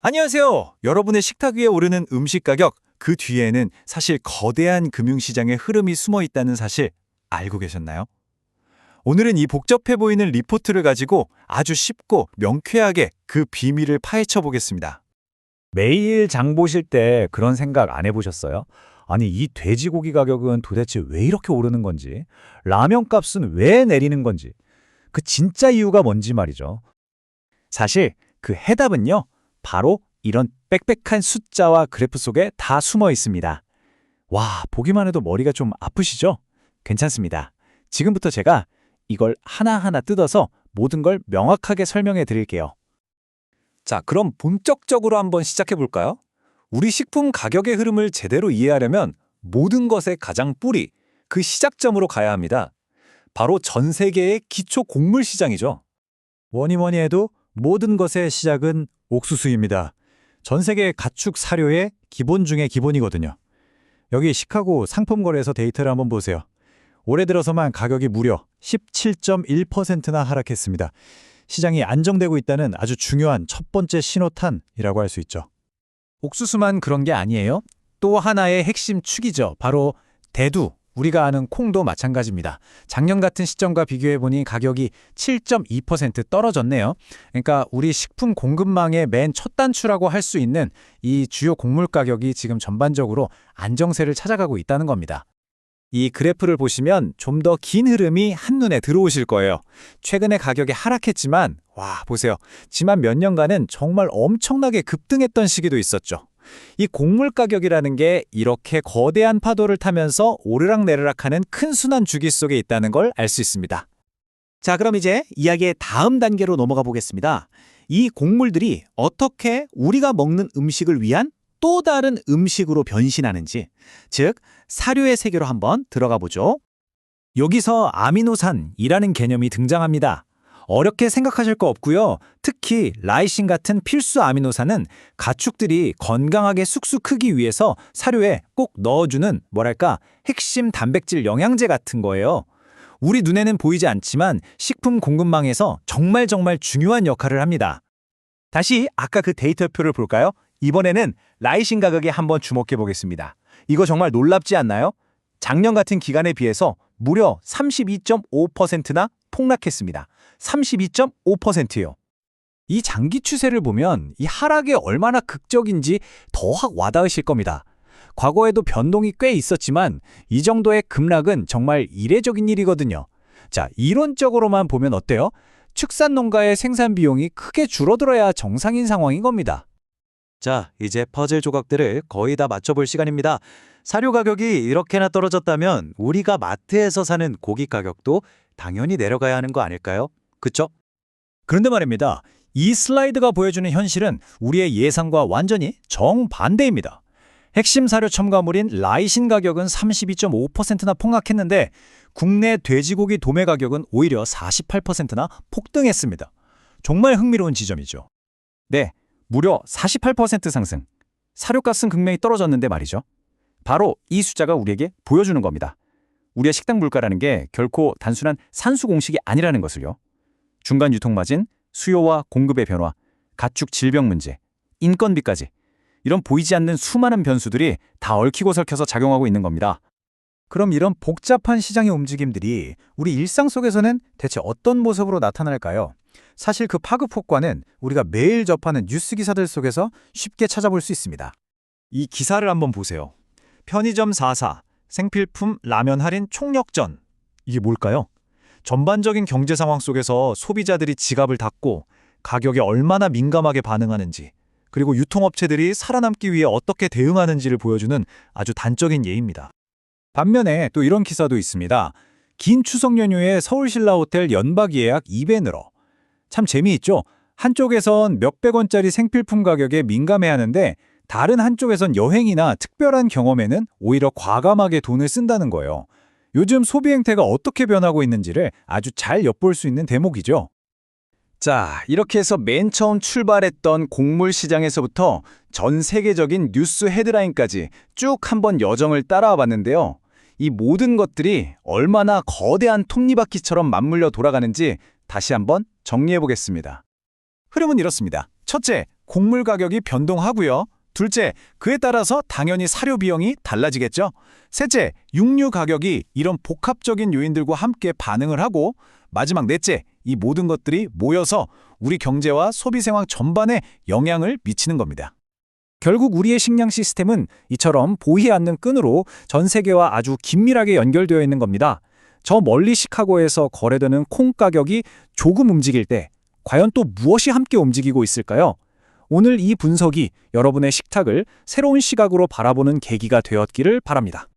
안녕하세요. 여러분의 식탁 위에 오르는 음식 가격, 그 뒤에는 사실 거대한 금융시장의 흐름이 숨어 있다는 사실 알고 계셨나요? 오늘은 이 복잡해 보이는 리포트를 가지고 아주 쉽고 명쾌하게 그 비밀을 파헤쳐 보겠습니다. 매일 장 보실 때 그런 생각 안 해보셨어요? 아니, 이 돼지고기 가격은 도대체 왜 이렇게 오르는 건지, 라면 값은 왜 내리는 건지, 그 진짜 이유가 뭔지 말이죠. 사실 그 해답은요, 바로 이런 빽빽한 숫자와 그래프 속에 다 숨어 있습니다. 와, 보기만 해도 머리가 좀 아프시죠? 괜찮습니다. 지금부터 제가 이걸 하나하나 뜯어서 모든 걸 명확하게 설명해 드릴게요. 자, 그럼 본격적으로 한번 시작해 볼까요? 우리 식품 가격의 흐름을 제대로 이해하려면 모든 것의 가장 뿌리, 그 시작점으로 가야 합니다. 바로 전 세계의 기초 곡물 시장이죠. 뭐니 해도 모든 것의 시작은 옥수수입니다. 전 세계 가축 사료의 기본 중에 기본이거든요. 여기 시카고 상품거래소 데이터를 한번 보세요. 올해 들어서만 가격이 무려 17.1%나 하락했습니다. 시장이 안정되고 있다는 아주 중요한 첫 번째 신호탄이라고 할 수 있죠. 옥수수만 그런 게 아니에요. 또 하나의 핵심 축이죠. 바로 대두. 우리가 아는 콩도 마찬가지입니다. 작년 같은 시점과 비교해보니 가격이 7.2% 떨어졌네요. 그러니까 우리 식품 공급망의 맨 첫 단추라고 할 수 있는 이 주요 곡물 가격이 지금 전반적으로 안정세를 찾아가고 있다는 겁니다. 이 그래프를 보시면 좀 더 긴 흐름이 한눈에 들어오실 거예요. 최근에 가격이 하락했지만 와, 보세요. 지난 몇 년간은 정말 엄청나게 급등했던 시기도 있었죠. 이 곡물 가격이라는 게 이렇게 거대한 파도를 타면서 오르락내리락하는 큰 순환 주기 속에 있다는 걸 알 수 있습니다. 자, 그럼 이제 이야기의 다음 단계로 넘어가 보겠습니다. 이 곡물들이 어떻게 우리가 먹는 음식을 위한 또 다른 음식으로 변신하는지, 즉 사료의 세계로 한번 들어가 보죠. 여기서 아미노산이라는 개념이 등장합니다. 어렵게 생각하실 거 없고요. 특히 라이신 같은 필수 아미노산은 가축들이 건강하게 쑥쑥 크기 위해서 사료에 꼭 넣어주는 핵심 단백질 영양제 같은 거예요. 우리 눈에는 보이지 않지만 식품 공급망에서 정말 중요한 역할을 합니다. 다시 아까 그 데이터표를 볼까요? 이번에는 라이신 가격에 한번 주목해 보겠습니다. 이거 정말 놀랍지 않나요? 작년 같은 기간에 비해서 무려 32.5%나 폭락했습니다. 32.5%요. 이 장기 추세를 보면 이 하락이 얼마나 극적인지 더 확 와닿으실 겁니다. 과거에도 변동이 꽤 있었지만 이 정도의 급락은 정말 이례적인 일이거든요. 자, 이론적으로만 보면 어때요? 축산 농가의 생산 비용이 크게 줄어들어야 정상인 상황인 겁니다. 자, 이제 퍼즐 조각들을 거의 다 맞춰볼 시간입니다. 사료 가격이 이렇게나 떨어졌다면 우리가 마트에서 사는 고기 가격도 당연히 내려가야 하는 거 아닐까요? 그쵸? 그런데 말입니다. 이 슬라이드가 보여주는 현실은 우리의 예상과 완전히 정반대입니다. 핵심 사료 첨가물인 라이신 가격은 32.5%나 폭락했는데 국내 돼지고기 도매 가격은 오히려 48%나 폭등했습니다. 정말 흥미로운 지점이죠. 네, 무려 48% 상승. 사료값은 극명히 떨어졌는데 말이죠. 바로 이 숫자가 우리에게 보여주는 겁니다. 우리의 식당 물가라는 게 결코 단순한 산수 공식이 아니라는 것을요. 중간 유통마진, 수요와 공급의 변화, 가축 질병 문제, 인건비까지 이런 보이지 않는 수많은 변수들이 다 얽히고 설켜서 작용하고 있는 겁니다. 그럼 이런 복잡한 시장의 움직임들이 우리 일상 속에서는 대체 어떤 모습으로 나타날까요? 사실 그 파급 효과는 우리가 매일 접하는 뉴스 기사들 속에서 쉽게 찾아볼 수 있습니다. 이 기사를 한번 보세요. 편의점 4사, 생필품 라면 할인 총력전. 이게 뭘까요? 전반적인 경제 상황 속에서 소비자들이 지갑을 닫고 가격에 얼마나 민감하게 반응하는지, 그리고 유통업체들이 살아남기 위해 어떻게 대응하는지를 보여주는 아주 단적인 예입니다. 반면에 또 이런 기사도 있습니다. 긴 추석 연휴에 서울신라 호텔 연박 예약 2배 늘어. 참 재미있죠? 한쪽에선 몇백 원짜리 생필품 가격에 민감해하는데 다른 한쪽에선 여행이나 특별한 경험에는 오히려 과감하게 돈을 쓴다는 거예요. 요즘 소비 행태가 어떻게 변하고 있는지를 아주 잘 엿볼 수 있는 대목이죠. 자, 이렇게 해서 맨 처음 출발했던 곡물 시장에서부터 전 세계적인 뉴스 헤드라인까지 쭉 한번 여정을 따라와 봤는데요. 이 모든 것들이 얼마나 거대한 톱니바퀴처럼 맞물려 돌아가는지 다시 한번 정리해 보겠습니다. 흐름은 이렇습니다. 첫째, 곡물 가격이 변동하고요. 둘째, 그에 따라서 당연히 사료 비용이 달라지겠죠. 셋째, 육류 가격이 이런 복합적인 요인들과 함께 반응을 하고, 마지막 넷째, 이 모든 것들이 모여서 우리 경제와 소비 생활 전반에 영향을 미치는 겁니다. 결국 우리의 식량 시스템은 이처럼 보이지 않는 끈으로 전 세계와 아주 긴밀하게 연결되어 있는 겁니다. 저 멀리 시카고에서 거래되는 콩 가격이 조금 움직일 때 과연 또 무엇이 함께 움직이고 있을까요? 오늘 이 분석이 여러분의 식탁을 새로운 시각으로 바라보는 계기가 되었기를 바랍니다.